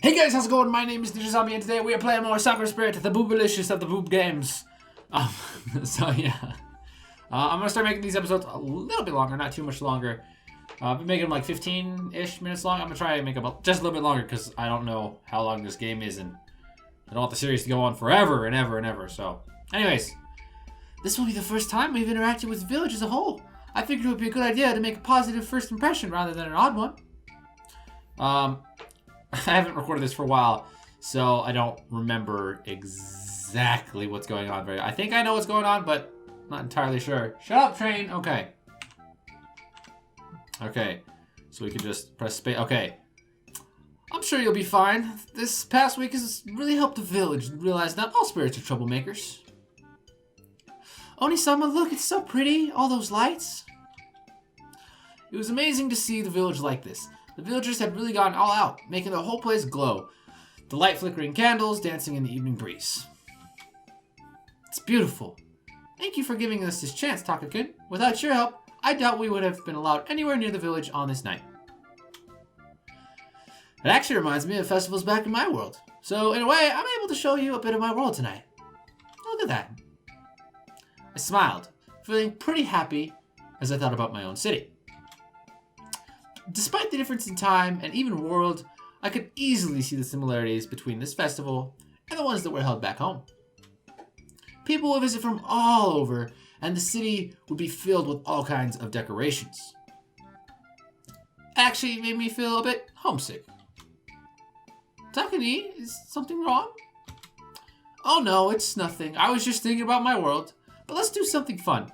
Hey guys, how's it going? My name is NinjaZombie and today we are playing more Sakura Spirit, the boobalicious of the boob games. I'm gonna start making these episodes a little bit longer, not too much longer. I've been making them like 15-ish minutes long. I'm gonna try and make them just a little bit longer because I don't know how long this game is and I don't want the series to go on forever and ever and ever. So, anyways, this will be the first time we've interacted with the village as a whole. I figured it would be a good idea to make a positive first impression rather than an odd one. I haven't recorded this for a while, so I don't remember exactly what's going on. I think I know what's going on, but not entirely sure. Shut up, train. Okay. Okay. So we can just press space. Okay. I'm sure you'll be fine. This past week has really helped the village realize not all spirits are troublemakers. Oni-sama, look, it's so pretty. All those lights. It was amazing to see the village like this. The villagers had really gone all out, making the whole place glow. The light flickering candles dancing in the evening breeze. It's beautiful. Thank you for giving us this chance, Taka-kun. Without your help, I doubt we would have been allowed anywhere near the village on this night. It actually reminds me of festivals back in my world. So, in a way, I'm able to show you a bit of my world tonight. Look at that. I smiled, feeling pretty happy as I thought about my own city. Despite the difference in time and even world, I could easily see the similarities between this festival and the ones that were held back home. People would visit from all over, and the city would be filled with all kinds of decorations. Actually, it made me feel a bit homesick. Takani, is something wrong? Oh no, it's nothing. I was just thinking about my world. But let's do something fun.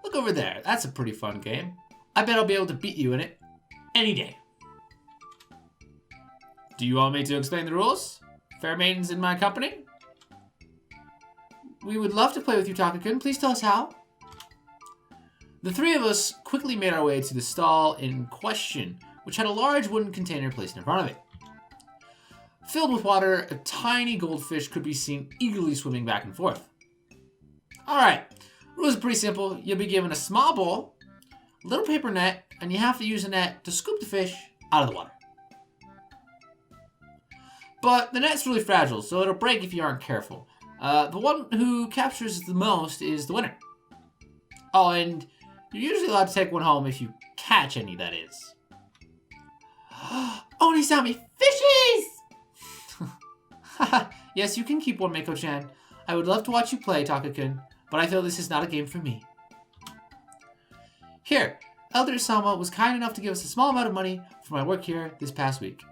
Look over there. That's a pretty fun game. I bet I'll be able to beat you in it. Any day. Do you want me to explain the rules? Fair maidens in my company? We would love to play with you, Taka-kun. Please tell us how. The three of us quickly made our way to the stall in question, which had a large wooden container placed in front of it. Filled with water, a tiny goldfish could be seen eagerly swimming back and forth. Alright, rules are pretty simple. You'll be given a small bowl, a little paper net, and you have to use a net to scoop the fish out of the water. But the net's really fragile, so it'll break if you aren't careful. The one who captures the most is the winner. Oh, and you're usually allowed to take one home if you catch any, that is. Oni-sama, fishies! Yes, you can keep one, Mako-chan. I would love to watch you play, Taka-kun, but I feel this is not a game for me. Here, Elder Sama was kind enough to give us a small amount of money for my work here this past week.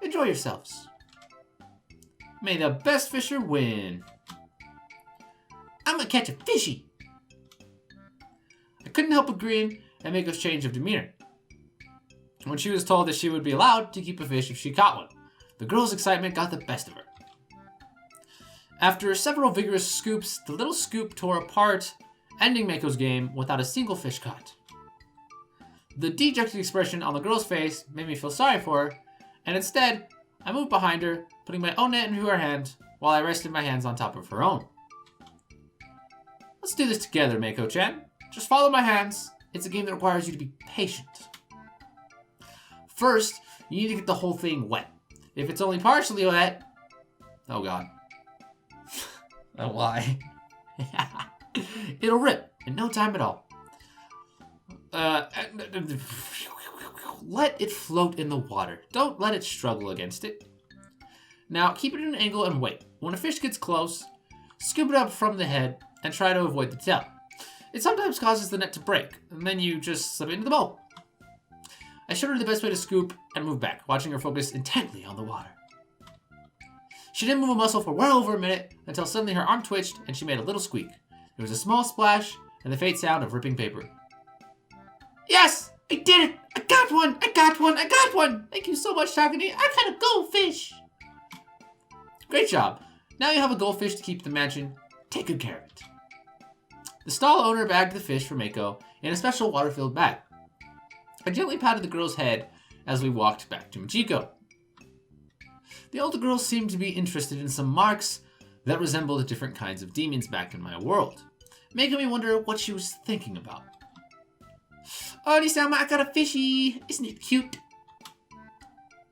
Enjoy yourselves. May the best fisher win. I'm gonna catch a fishy. I couldn't help agreeing and Mako's change of demeanor when she was told that she would be allowed to keep a fish if she caught one. The girl's excitement got the best of her. After several vigorous scoops, the little scoop tore apart, ending Mako's game without a single fish caught. The dejected expression on the girl's face made me feel sorry for her, and instead, I moved behind her, putting my own net into her hand while I rested my hands on top of her own. Let's do this together, Mako-chan. Just follow my hands. It's a game that requires you to be patient. First, you need to get the whole thing wet. If it's only partially wet... Oh god. Oh, why? It'll rip in no time at all. Let it float in the water. Don't let it struggle against it. Now, keep it at an angle and wait. When a fish gets close, scoop it up from the head and try to avoid the tail. It sometimes causes the net to break, and then you just slip it into the bowl. I showed her the best way to scoop and move back, watching her focus intently on the water. She didn't move a muscle for well over a minute until suddenly her arm twitched and she made a little squeak. There was a small splash and the faint sound of ripping paper. Yes! I did it! I got one! I got one! I got one! Thank you so much, Takani. I got a goldfish! Great job. Now you have a goldfish to keep the mansion. Take good care of it. The stall owner bagged the fish for Mako in a special water-filled bag. I gently patted the girl's head as we walked back to Machiko. The older girl seemed to be interested in some marks that resembled different kinds of demons back in my world, making me wonder what she was thinking about. Oni-sama, I got a fishy. Isn't it cute?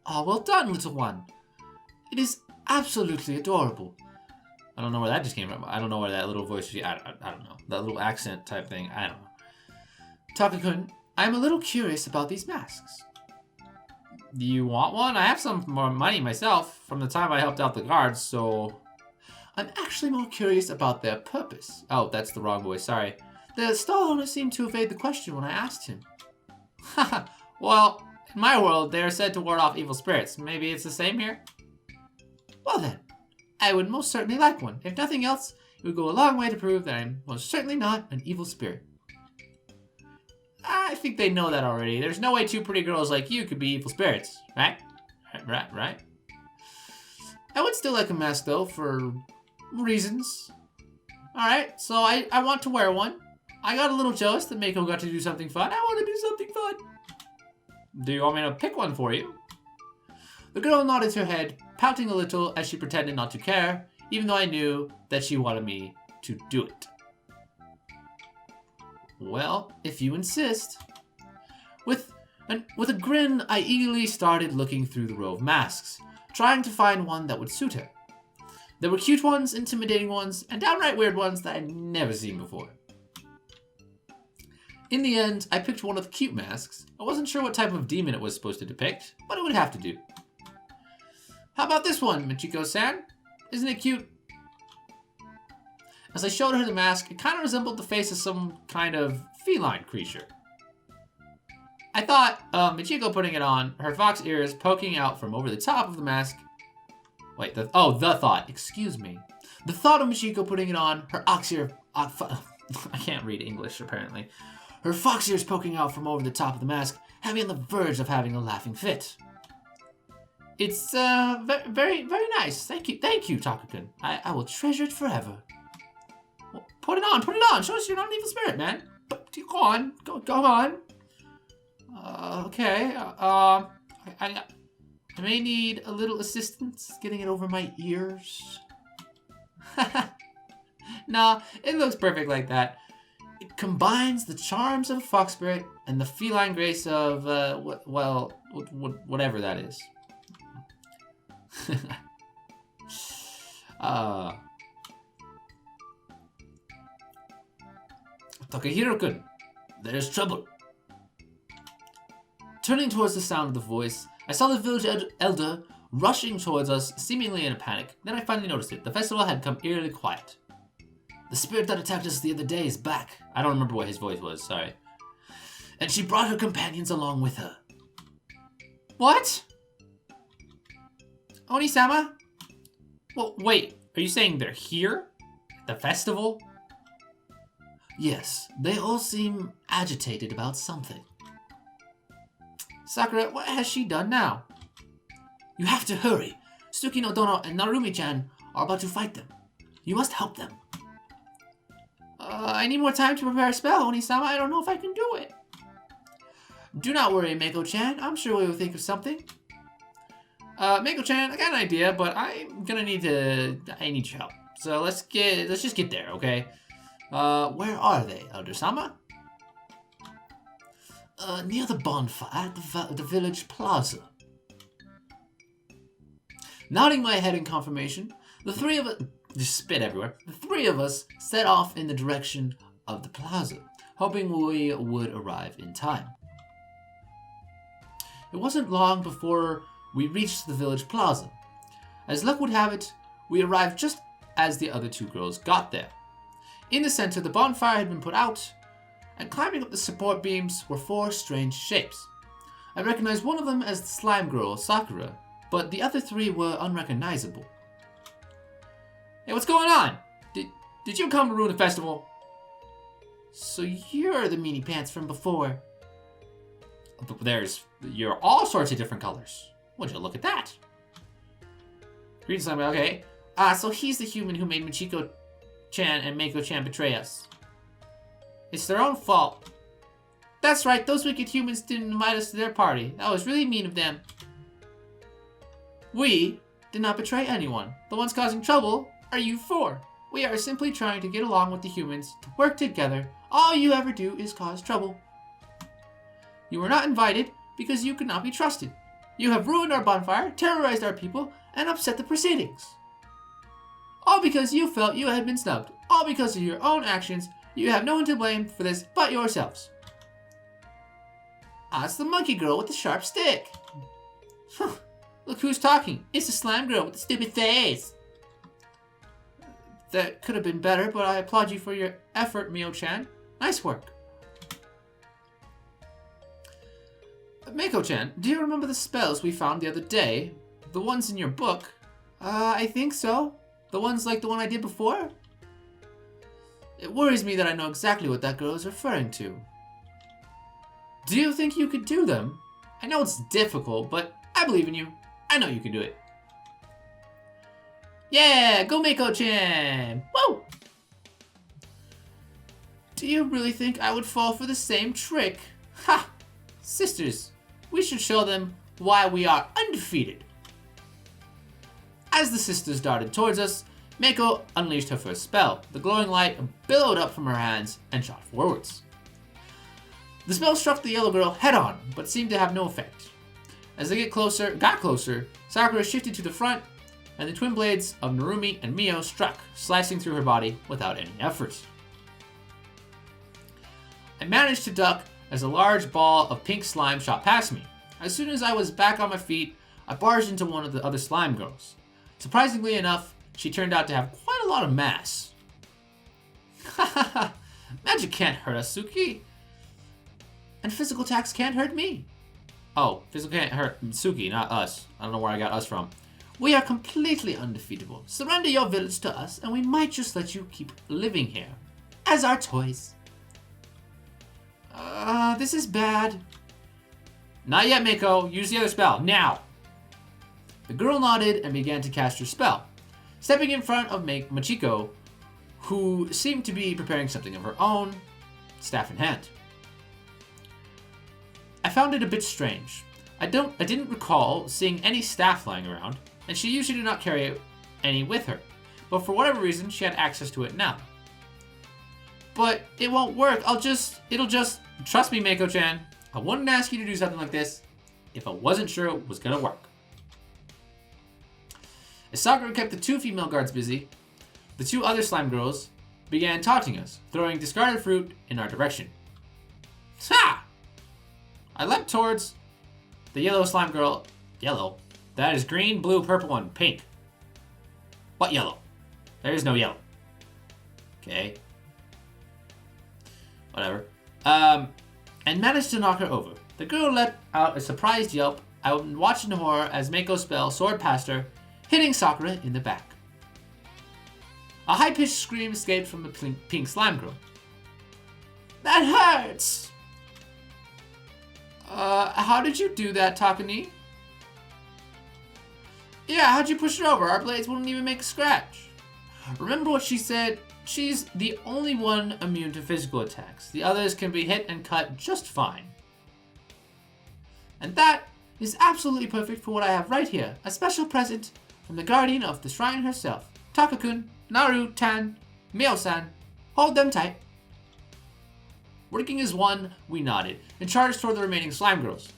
Oh, well done, little one. It is absolutely adorable. I don't know where that just came from. I don't know where that little voice... I don't know. That little accent type thing. I don't know. Taka-kun, I'm a little curious about these masks. Do you want one? I have some more money myself from the time I helped out the guards, so... I'm actually more curious about their purpose. Oh, that's the wrong voice, sorry. The stall owner seemed to evade the question when I asked him. Haha, well, in my world, they are said to ward off evil spirits. Maybe it's the same here? Well then, I would most certainly like one. If nothing else, it would go a long way to prove that I'm most certainly not an evil spirit. I think they know that already. There's no way two pretty girls like you could be evil spirits, right? Right? I would still like a mask, though, for reasons. Alright, so I want to wear one. I got a little jealous that Mako got to do something fun. I want to do something fun. Do you want me to pick one for you? The girl nodded her head, pouting a little as she pretended not to care, even though I knew that she wanted me to do it. Well, if you insist. With a grin, I eagerly started looking through the row of masks, trying to find one that would suit her. There were cute ones, intimidating ones, and downright weird ones that I'd never seen before. In the end, I picked one of the cute masks. I wasn't sure what type of demon it was supposed to depict, but it would have to do. How about this one, Michiko-san? Isn't it cute? As I showed her the mask, it kind of resembled the face of some kind of feline creature. I thought, Michiko putting it on, her fox ears poking out from over the top of the mask. Wait, the thought, excuse me. The thought of Michiko putting it on, her ox ear... I can't read English, apparently. Her fox ears poking out from over the top of the mask had me on the verge of having a laughing fit. It's, very, very nice. Thank you, Taka-kun. I will treasure it forever. Well, put it on. Show us you're not an evil spirit, man. Go on. Okay, I may need a little assistance getting it over my ears. Nah, it looks perfect like that. It combines the charms of a fox spirit and the feline grace of, whatever that is. Takahiro-kun, there's trouble. Turning towards the sound of the voice, I saw the village elder rushing towards us, seemingly in a panic. Then I finally noticed it. The festival had come eerily quiet. The spirit that attacked us the other day is back. I don't remember what his voice was, sorry. And she brought her companions along with her. What? Oni-sama? Well, wait, are you saying they're here? At the festival? Yes, they all seem agitated about something. Sakura, what has she done now? You have to hurry. Suki no Dono and Narumi-chan are about to fight them. You must help them. I need more time to prepare a spell, Oni-sama. I don't know if I can do it. Do not worry, Mako-chan. I'm sure we will think of something. Mako-chan, I got an idea, but I need your help. So let's just get there, okay? Where are they, Elder-sama? Near the bonfire at the village plaza. Nodding my head in confirmation, the three of us... Just spit everywhere. The three of us set off in the direction of the plaza, hoping we would arrive in time. It wasn't long before we reached the village plaza. As luck would have it, we arrived just as the other two girls got there. In the center, the bonfire had been put out, and climbing up the support beams were four strange shapes. I recognized one of them as the slime girl, Sakura, but the other three were unrecognizable. Hey, what's going on? Did you come to ruin the festival? So you're the meanie pants from before. You're all sorts of different colors. Would you look at that? Read something, okay. So he's the human who made Michiko-chan and Mako-chan betray us. It's their own fault. That's right, those wicked humans didn't invite us to their party. That was really mean of them. We did not betray anyone. The ones causing trouble are you four. We are simply trying to get along with the humans, to work together. All you ever do is cause trouble. You were not invited because you could not be trusted. You have ruined our bonfire, terrorized our people, and upset the proceedings. All because you felt you had been snubbed. All because of your own actions. You have no one to blame for this but yourselves. Ah, it's the monkey girl with the sharp stick. Look who's talking. It's the slime girl with the stupid face. That could have been better, but I applaud you for your effort, Mio-chan. Nice work. Mako-chan, do you remember the spells we found the other day? The ones in your book? I think so. The ones like the one I did before? It worries me that I know exactly what that girl is referring to. Do you think you could do them? I know it's difficult, but I believe in you. I know you can do it. Yeah, go Mako-chan! Woo! Do you really think I would fall for the same trick? Ha! Sisters, we should show them why we are undefeated. As the sisters darted towards us, Mako unleashed her first spell. The glowing light billowed up from her hands and shot forwards. The spell struck the yellow girl head on, but seemed to have no effect. As they got closer, Sakura shifted to the front, and the twin blades of Narumi and Mio struck, slicing through her body without any effort. I managed to duck as a large ball of pink slime shot past me. As soon as I was back on my feet, I barged into one of the other slime girls. Surprisingly enough, she turned out to have quite a lot of mass. Hahaha, magic can't hurt us, Suki. And physical attacks can't hurt me. Oh, physical can't hurt Suki, not us. I don't know where I got us from. We are completely undefeatable. Surrender your village to us, and we might just let you keep living here. As our toys. This is bad. Not yet, Mako. Use the other spell, now. The girl nodded and began to cast her spell, stepping in front of Machiko, who seemed to be preparing something of her own, staff in hand. I found it a bit strange. I didn't recall seeing any staff lying around, and she usually did not carry any with her, but for whatever reason, she had access to it now. But it won't work. It'll just, trust me, Mako-chan. I wouldn't ask you to do something like this if I wasn't sure it was gonna work. As Sakura kept the two female guards busy, the two other slime girls began taunting us, throwing discarded fruit in our direction. Ha! I leapt towards the yellow slime girl. Yellow? That is green, blue, purple, and pink. What yellow? There is no yellow. Okay. Whatever. And managed to knock her over. The girl let out a surprised yelp. I watched in horror as Mako's spell soared past her, hitting Sakura in the back. A high-pitched scream escaped from the pink slime girl. That hurts! How did you do that, Takani? Yeah, how'd you push her over? Our blades wouldn't even make a scratch. Remember what she said? She's the only one immune to physical attacks. The others can be hit and cut just fine. And that is absolutely perfect for what I have right here. A special present from the guardian of the shrine herself. Takakun, Naru, Tan, Mio-san. Hold them tight. Working as one, we nodded and charged toward the remaining slime girls.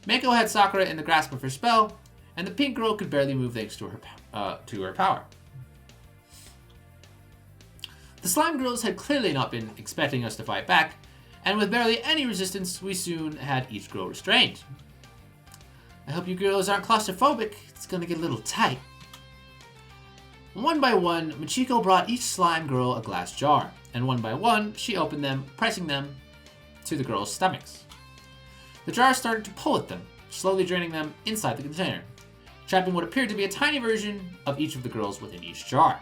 Mako had Sakura in the grasp of her spell, and the pink girl could barely move thanks to her power. The slime girls had clearly not been expecting us to fight back, and with barely any resistance, we soon had each girl restrained. I hope you girls aren't claustrophobic. It's gonna get a little tight. One by one, Machiko brought each slime girl a glass jar, and one by one, she opened them, pressing them to the girls' stomachs. The jar started to pull at them, slowly draining them inside the container, trapping what appeared to be a tiny version of each of the girls within each jar.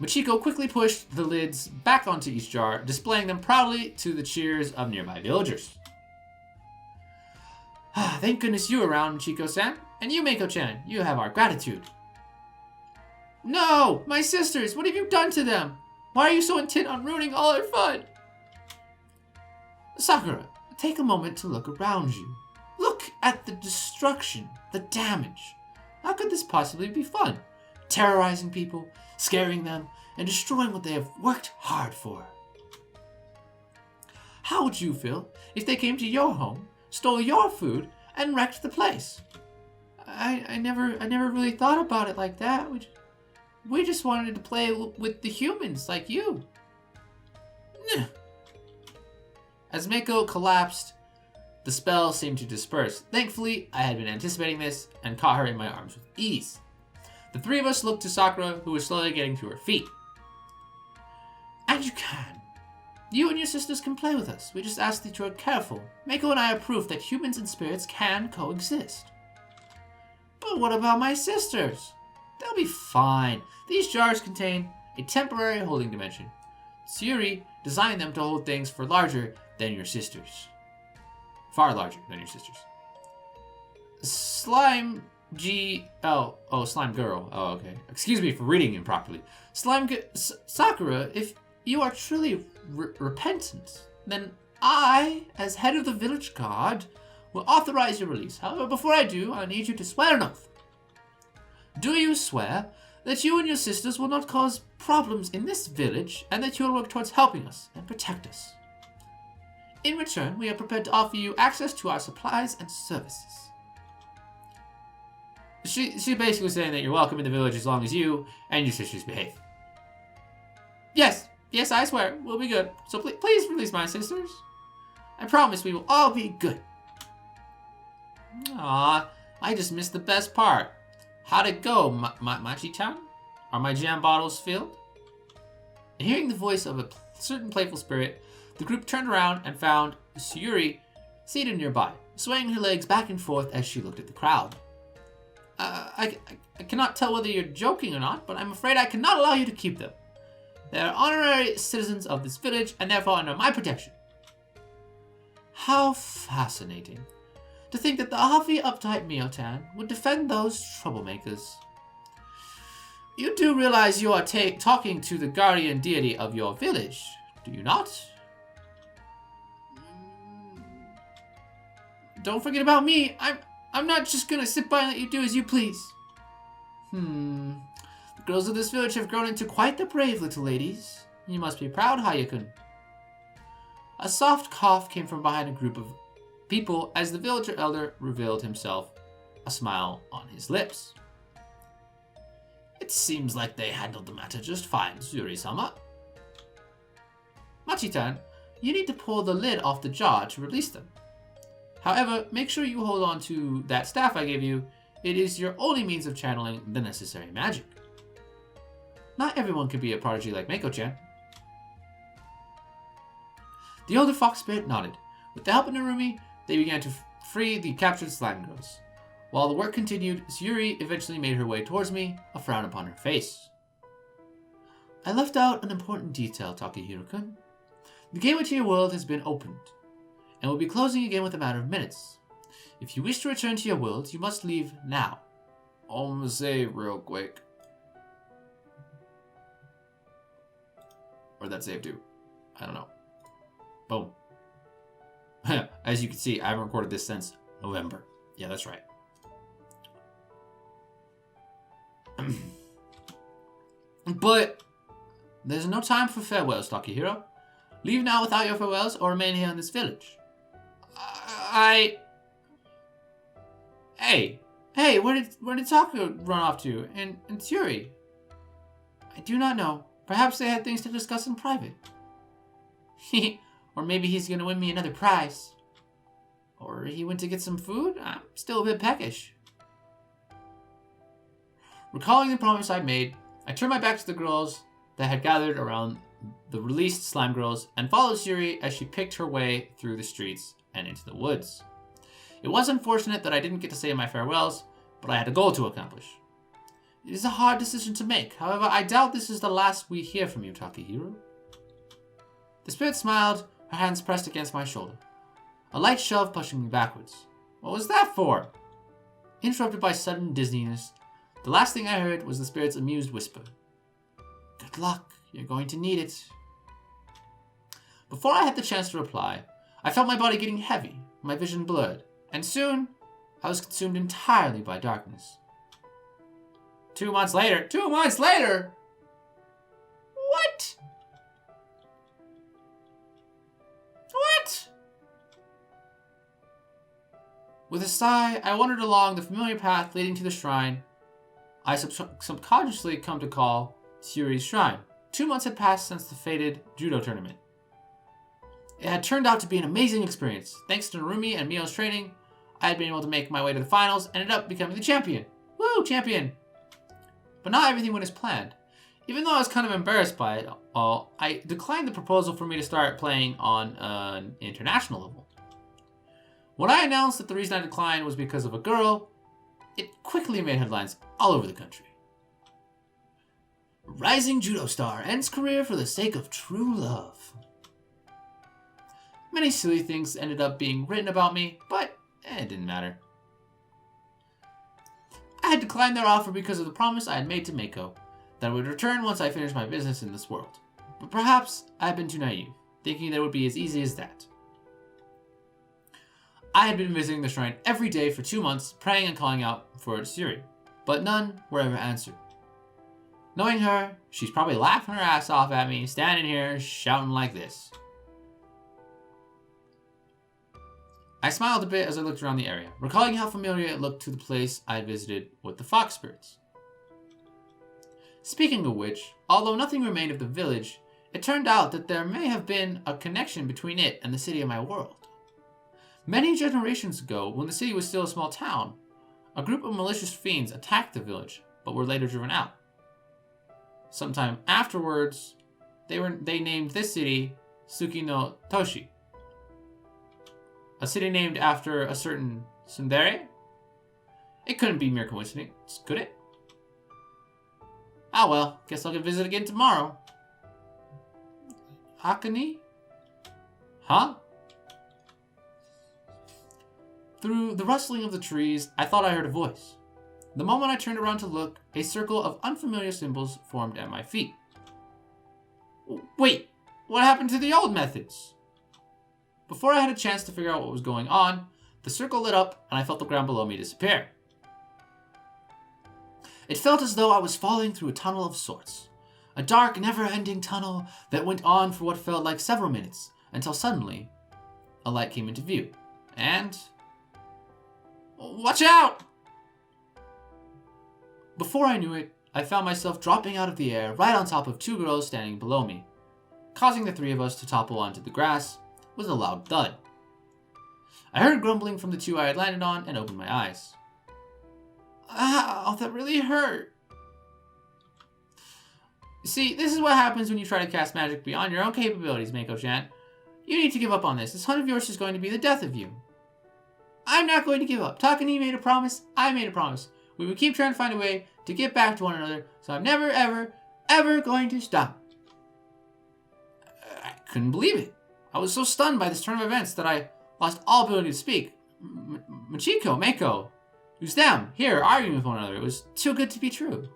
Machiko quickly pushed the lids back onto each jar, displaying them proudly to the cheers of nearby villagers. Thank goodness you're around, Machiko-san. And you, Mako-chan, you have our gratitude. No! My sisters! What have you done to them? Why are you so intent on ruining all our fun? Sakura, take a moment to look around you. Look at the destruction, the damage. How could this possibly be fun? Terrorizing people, scaring them, and destroying what they have worked hard for. How would you feel if they came to your home, stole your food, and wrecked the place? I never really thought about it like that. We just wanted to play with the humans like you. As Mako collapsed, the spell seemed to disperse. Thankfully, I had been anticipating this and caught her in my arms with ease. The three of us looked to Sakura, who was slowly getting to her feet. And you can. You and your sisters can play with us. We just ask that you are careful. Mako and I are proof that humans and spirits can coexist. But what about my sisters? They'll be fine. These jars contain a temporary holding dimension. Tsuri designed them to hold things far larger than your sisters. Slime Slime Girl. Oh, okay. Excuse me for reading improperly. Sakura, if you are truly repentant, then I, as head of the village guard, will authorize your release. However, before I do, I need you to swear an oath. Do you swear that you and your sisters will not cause problems in this village and that you will work towards helping us and protect us? In return, we are prepared to offer you access to our supplies and services. She's basically saying that you're welcome in the village as long as you and your sisters behave. Yes, I swear, we'll be good. So please release my sisters. I promise we will all be good. Aw, I just missed the best part. How'd it go, Machi-chan? Are my jam bottles filled? And hearing the voice of a certain playful spirit, the group turned around and found Tsuri seated nearby, swaying her legs back and forth as she looked at the crowd. I cannot tell whether you're joking or not, but I'm afraid I cannot allow you to keep them. They are honorary citizens of this village and therefore under my protection. How fascinating. To think that the huffy, uptight Mio-tan would defend those troublemakers. You do realize you are talking to the guardian deity of your village, do you not? Don't forget about me. I'm not just gonna sit by and let you do as you please. The girls of this village have grown into quite the brave little ladies. You must be proud, Hayakun. A soft cough came from behind a group of people as the villager elder revealed himself, a smile on his lips. It seems like they handled the matter just fine, Tsuri-sama. Machi-tan, you need to pull the lid off the jar to release them. However, make sure you hold on to that staff I gave you. It is your only means of channeling the necessary magic. Not everyone can be a prodigy like Mako-chan. The older fox spirit nodded. With the help of Narumi, they began to free the captured slime girls. While the work continued, Tsuri eventually made her way towards me, a frown upon her face. I left out an important detail, Takahiro-kun. The gateway to your world has been opened, and will be closing again within a matter of minutes. If you wish to return to your world, you must leave now. I'm gonna say real quick. Or that save too. I don't know. Boom. As you can see, I haven't recorded this since November. Yeah, that's right. But there's no time for farewells, Takahiro. Leave now without your farewells or remain here in this village. Hey, where did Sakura run off to? And Tsuri? I do not know. Perhaps they had things to discuss in private. Or maybe he's going to win me another prize. Or he went to get some food? I'm still a bit peckish. Recalling the promise I'd made, I turned my back to the girls that had gathered around the released slime girls and followed Tsuri as she picked her way through the streets and into the woods. It was unfortunate that I didn't get to say my farewells, but I had a goal to accomplish. It is a hard decision to make. However, I doubt this is the last we hear from you, Takahiro. The spirit smiled, her hands pressed against my shoulder. A light shove pushing me backwards. What was that for? Interrupted by sudden dizziness, the last thing I heard was the spirit's amused whisper. Good luck. You're going to need it. Before I had the chance to reply, I felt my body getting heavy, my vision blurred, and soon I was consumed entirely by darkness. 2 months later. 2 months later? What? What? With a sigh, I wandered along the familiar path leading to the shrine I subconsciously come to call Syuri's Shrine. 2 months had passed since the fated judo tournament. It had turned out to be an amazing experience. Thanks to Narumi and Mio's training, I had been able to make my way to the finals and ended up becoming the champion. Woo, champion! But not everything went as planned. Even though I was kind of embarrassed by it all, I declined the proposal for me to start playing on an international level. When I announced that the reason I declined was because of a girl, it quickly made headlines all over the country. Rising judo star ends career for the sake of true love. Many silly things ended up being written about me, but it didn't matter. I had declined their offer because of the promise I had made to Mako, that I would return once I finished my business in this world. But perhaps I had been too naive, thinking that it would be as easy as that. I had been visiting the shrine every day for 2 months, praying and calling out for Syuri, but none were ever answered. Knowing her, she's probably laughing her ass off at me, standing here shouting like this. I smiled a bit as I looked around the area, recalling how familiar it looked to the place I had visited with the fox spirits. Speaking of which, although nothing remained of the village, it turned out that there may have been a connection between it and the city of my world. Many generations ago, when the city was still a small town, a group of malicious fiends attacked the village, but were later driven out. Sometime afterwards, they named this city Suki no Toshi, a city named after a certain tsundere? It couldn't be mere coincidence, could it? Ah well, guess I'll get visit again tomorrow. Hakani? Huh? Through the rustling of the trees, I thought I heard a voice. The moment I turned around to look, a circle of unfamiliar symbols formed at my feet. Wait, what happened to the old methods? Before I had a chance to figure out what was going on, the circle lit up and I felt the ground below me disappear. It felt as though I was falling through a tunnel of sorts. A dark, never-ending tunnel that went on for what felt like several minutes, until suddenly, a light came into view. And... watch out! Before I knew it, I found myself dropping out of the air right on top of 2 girls standing below me, causing the 3 of us to topple onto the grass with a loud thud. I heard grumbling from the 2 I had landed on and opened my eyes. Ow, that really hurt. You see, this is what happens when you try to cast magic beyond your own capabilities, Mako-chan. You need to give up on this. This hunt of yours is going to be the death of you. I'm not going to give up. Takani made a promise. I made a promise. We would keep trying to find a way to get back to one another, so I'm never, ever, ever going to stop. I couldn't believe it. I was so stunned by this turn of events that I lost all ability to speak. Machiko, Mako, it was them, here, arguing with one another. It was too good to be true.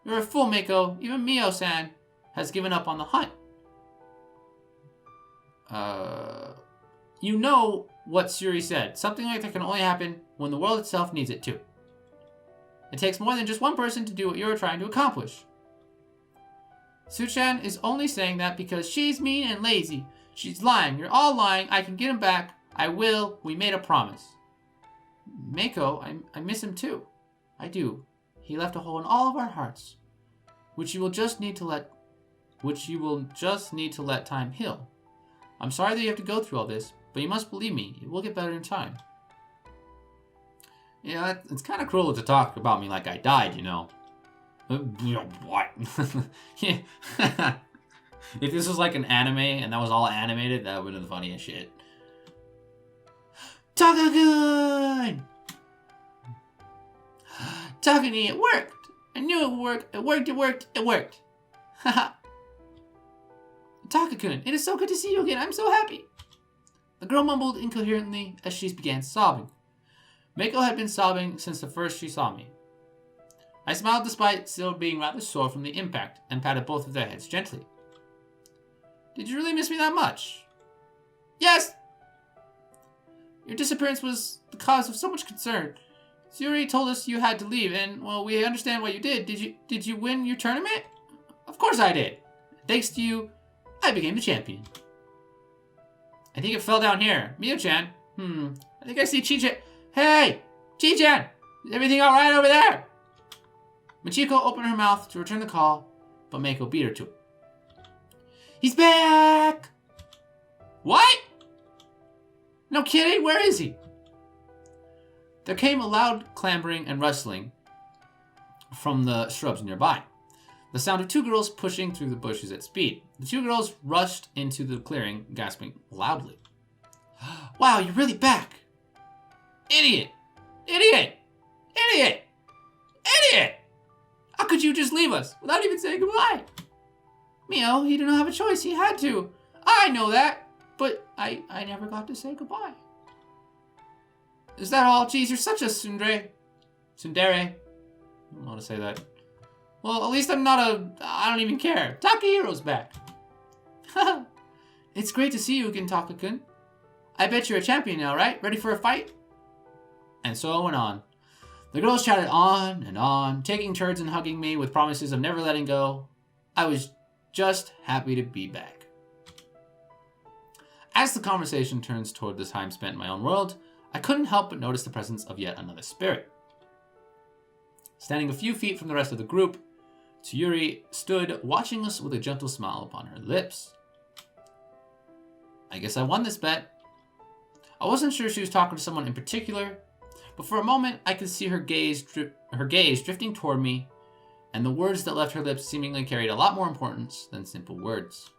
You're a fool, Mako. Even Mio-san has given up on the hunt. You know what Syuri said. Something like that can only happen when the world itself needs it to. It takes more than just one person to do what you're trying to accomplish. Suchan is only saying that because she's mean and lazy. She's lying. You're all lying. I can get him back. I will. We made a promise. Mako, I miss him too. I do. He left a hole in all of our hearts, which you will just need to let time heal. I'm sorry that you have to go through all this, but you must believe me. It will get better in time. Yeah, it's kind of cruel to talk about me like I died, you know. What? Yeah. If this was like an anime and that was all animated, that would have been the funniest shit. Taka-kun! Takani, it worked! I knew it would work. It worked, it worked, it worked. Haha. Taka-kun, it is so good to see you again. I'm so happy. The girl mumbled incoherently as she began sobbing. Mako had been sobbing since the first she saw me. I smiled despite still being rather sore from the impact and patted both of their heads gently. Did you really miss me that much? Yes! Your disappearance was the cause of so much concern. Syuri told us you had to leave, and, well, we understand why you did. Did you win your tournament? Of course I did. Thanks to you, I became the champion. I think it fell down here. Mio-chan. think I see Chi-chan. Hey! Chi-chan! Is everything alright over there? Michiko opened her mouth to return the call, but Mako beat her to it. He's back! What? No kidding? Where is he? There came a loud clambering and rustling from the shrubs nearby. The sound of two girls pushing through the bushes at speed. The two girls rushed into the clearing, gasping loudly. Wow, you're really back. Idiot! Idiot! Idiot! Idiot! How could you just leave us without even saying goodbye? Mio, he didn't have a choice. He had to. I know that. But I never got to say goodbye. Is that all? Jeez, you're such a tsundere. Tsundere. I don't want to say that. Well, at least I'm not a... I don't even care. Takehiro's back. It's great to see you again, Taka-kun. I bet you're a champion now, right? Ready for a fight? And so it went on. The girls chatted on and on, taking turns and hugging me with promises of never letting go. I was just happy to be back. As the conversation turns toward the time spent in my own world, I couldn't help but notice the presence of yet another spirit. Standing a few feet from the rest of the group, Tsuyuri stood watching us with a gentle smile upon her lips. I guess I won this bet. I wasn't sure she was talking to someone in particular, but for a moment I could see her gaze drifting toward me, and the words that left her lips seemingly carried a lot more importance than simple words.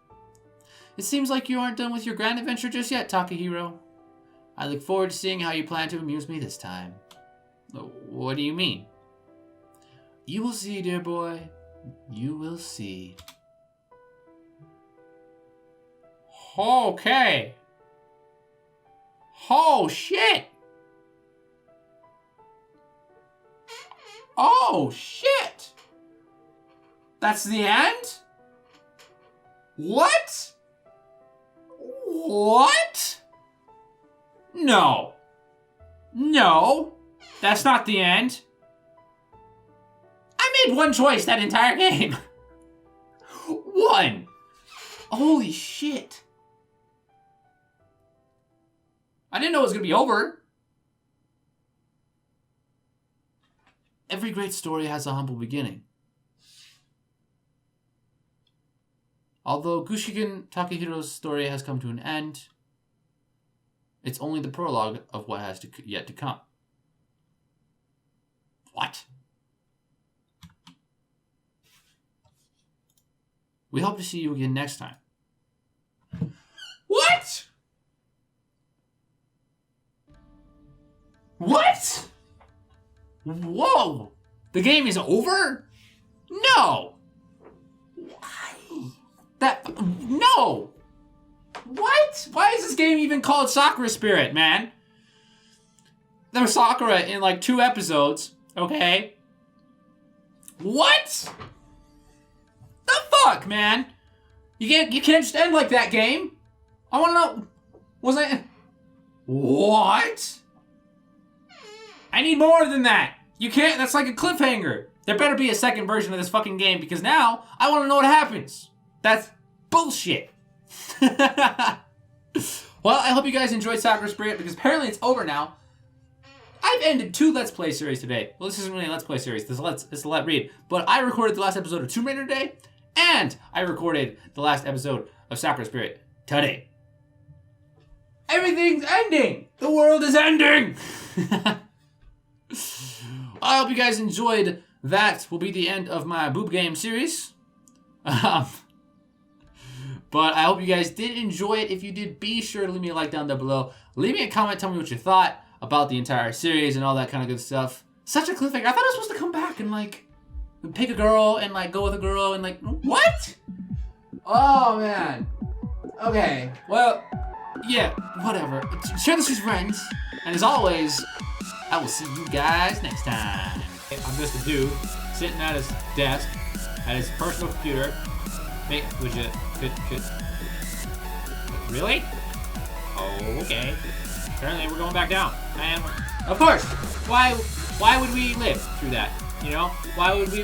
It seems like you aren't done with your grand adventure just yet, Takahiro. I look forward to seeing how you plan to amuse me this time. What do you mean? You will see, dear boy. You will see. Okay. Oh, shit. Oh, shit. That's the end? What? What? No. No. That's not the end. I made one choice that entire game. One. Holy shit. I didn't know it was going to be over. Every great story has a humble beginning. Although Gushiken Takehiro's story has come to an end, it's only the prologue of what has yet to come. What? We hope to see you again next time. What? What? Whoa! The game is over? No! Why? No! What? Why is this game even called Sakura Spirit, man? There was Sakura in like 2 episodes, okay? What? The fuck, man? You can't just end like that, game. I wanna know. What? I need more than that. You can't, that's like a cliffhanger. There better be a second version of this fucking game because now I wanna know what happens. That's bullshit. Well, I hope you guys enjoyed Sakura Spirit because apparently it's over now. I've ended 2 Let's Play series today. Well, this isn't really a Let's Play series. This is a Let Read. But I recorded the last episode of Tomb Raider today, and I recorded the last episode of Sakura Spirit today. Everything's ending! The world is ending! I hope you guys enjoyed. That will be the end of my Boob Game series. But I hope you guys did enjoy it. If you did, be sure to leave me a like down there below. Leave me a comment, tell me what you thought about the entire series and all that kind of good stuff. Such a cliffhanger. I thought I was supposed to come back and like pick a girl and like go with a girl and like, what? Oh man. Okay, well, yeah, whatever. Share this with your friends. And as always, I will see you guys next time. I'm just a dude sitting at his desk, at his personal computer. Hey, would you, could, really? Oh, okay. Apparently we're going back down. And of course, why would we live through that? You know? Why would we